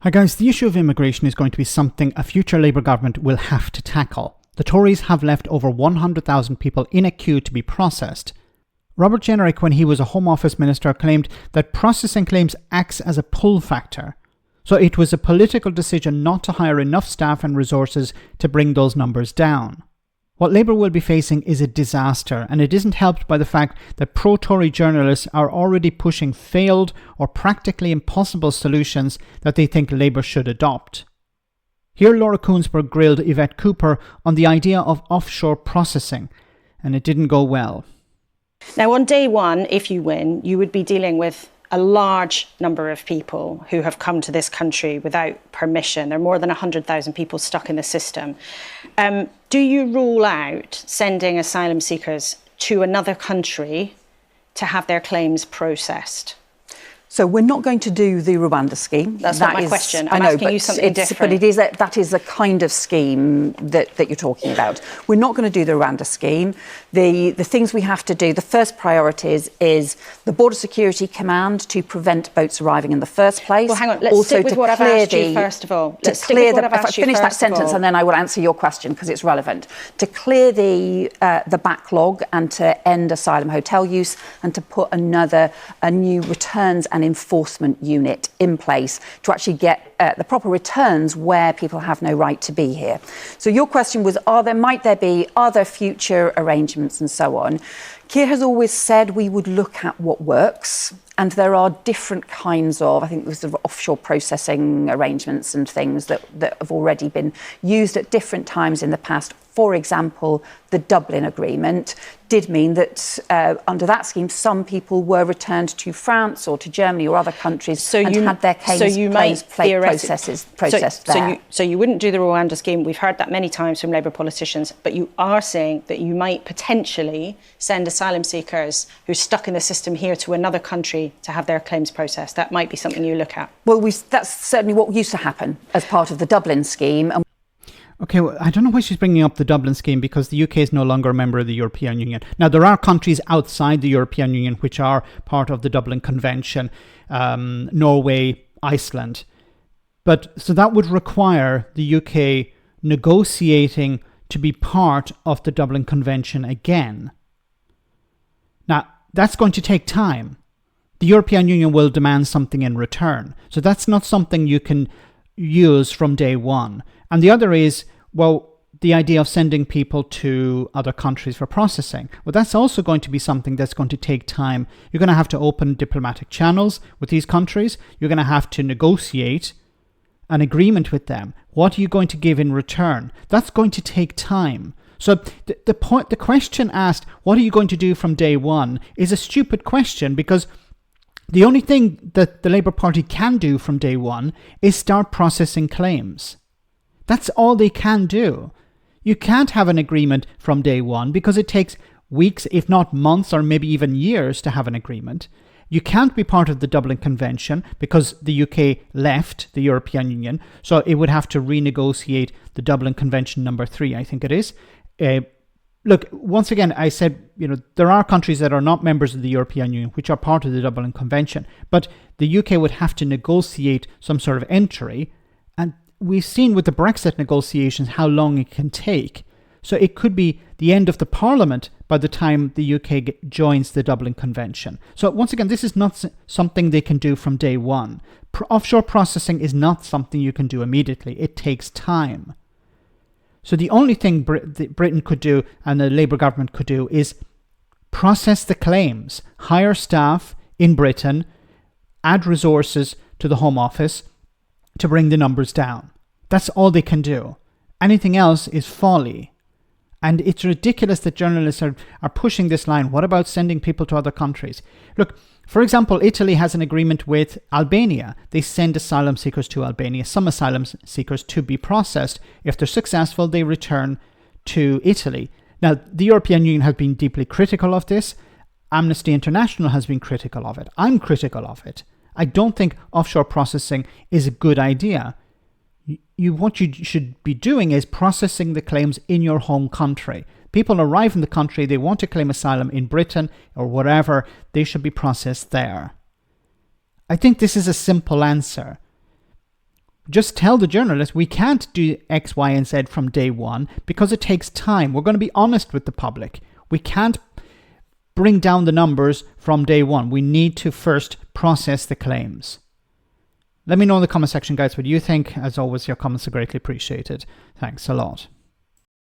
Hi guys, the issue of immigration is going to be something a future Labour government will have to tackle. The Tories have left over 100,000 people in a queue to be processed. Robert Jenrick, when he was a Home Office Minister, claimed that processing claims acts as a pull factor. So it was a political decision not to hire enough staff and resources to bring those numbers down. What Labour will be facing is a disaster, and it isn't helped by the fact that pro-Tory journalists are already pushing failed or practically impossible solutions that they think Labour should adopt. Here Laura Kuenssberg grilled Yvette Cooper on the idea of offshore processing, and it didn't go well. Now, on day one, if you win, you would be dealing with a large number of people who have come to this country without permission. There are more than 100,000 people stuck in the system. Do you rule out sending asylum seekers to another country to have their claims processed? So we're not going to do the Rwanda scheme. That's not my question. I'm asking you something different. But that is the kind of scheme that you're talking about. We're not going to do the Rwanda scheme. The things we have to do, the first priorities is the Border Security Command to prevent boats arriving in the first place. Well, hang on. Let's stick with what I've asked you first of all. If I finish that sentence and then I will answer your question because it's relevant. To clear the backlog and to end asylum hotel use and to put a new returns and enforcement unit in place to actually get the proper returns where people have no right to be here. So your question was, are there future arrangements and so on? Keir has always said we would look at what works, and there are different kinds of, I think there's sort of offshore processing arrangements and things that have already been used at different times in the past. For example, the Dublin Agreement did mean that under that scheme, some people were returned to France or to Germany or other countries had their claims processed there. So you wouldn't do the Rwanda scheme. We've heard that many times from Labour politicians, but you are saying that you might potentially send asylum seekers who are stuck in the system here to another country to have their claims processed. That might be something you look at. Well, that's certainly what used to happen as part of the Dublin scheme. Okay, well, I don't know why she's bringing up the Dublin scheme because the UK is no longer a member of the European Union. Now, there are countries outside the European Union which are part of the Dublin Convention, Norway, Iceland. So that would require the UK negotiating to be part of the Dublin Convention again. Now, that's going to take time. The European Union will demand something in return. So that's not something you can use from day one. And the other is, the idea of sending people to other countries for processing. Well, that's also going to be something that's going to take time. You're going to have to open diplomatic channels with these countries. You're going to have to negotiate an agreement with them. What are you going to give in return? That's going to take time. So the question asked, what are you going to do from day one, is a stupid question because the only thing that the Labour Party can do from day one is start processing claims. That's all they can do. You can't have an agreement from day one because it takes weeks, if not months, or maybe even years to have an agreement. You can't be part of the Dublin Convention because the UK left the European Union, so it would have to renegotiate the Dublin Convention number 3, I think it is. Look, once again, I said, there are countries that are not members of the European Union which are part of the Dublin Convention, but the UK would have to negotiate some sort of entry, and we've seen with the Brexit negotiations how long it can take. So it could be the end of the Parliament by the time the UK joins the Dublin Convention. So once again, this is not something they can do from day one. Offshore processing is not something you can do immediately. It takes time. So the only thing Britain could do and the Labour government could do is process the claims, hire staff in Britain, add resources to the Home Office to bring the numbers down. That's all they can do. Anything else is folly. And it's ridiculous that journalists are pushing this line. What about sending people to other countries? Look, for example, Italy has an agreement with Albania. They send asylum seekers to Albania, some asylum seekers to be processed. If they're successful, they return to Italy. Now, the European Union has been deeply critical of this. Amnesty International has been critical of it. I'm critical of it. I don't think offshore processing is a good idea. What you should be doing is processing the claims in your home country. People arrive in the country, they want to claim asylum in Britain or wherever, they should be processed there. I think this is a simple answer. just tell the journalist we can't do X, Y, and Z from day one because it takes time. We're going to be honest with the public. We can't bring down the numbers from day one. We need to first process the claims. Let me know in the comment section, guys, what you think. As always, your comments are greatly appreciated. Thanks a lot.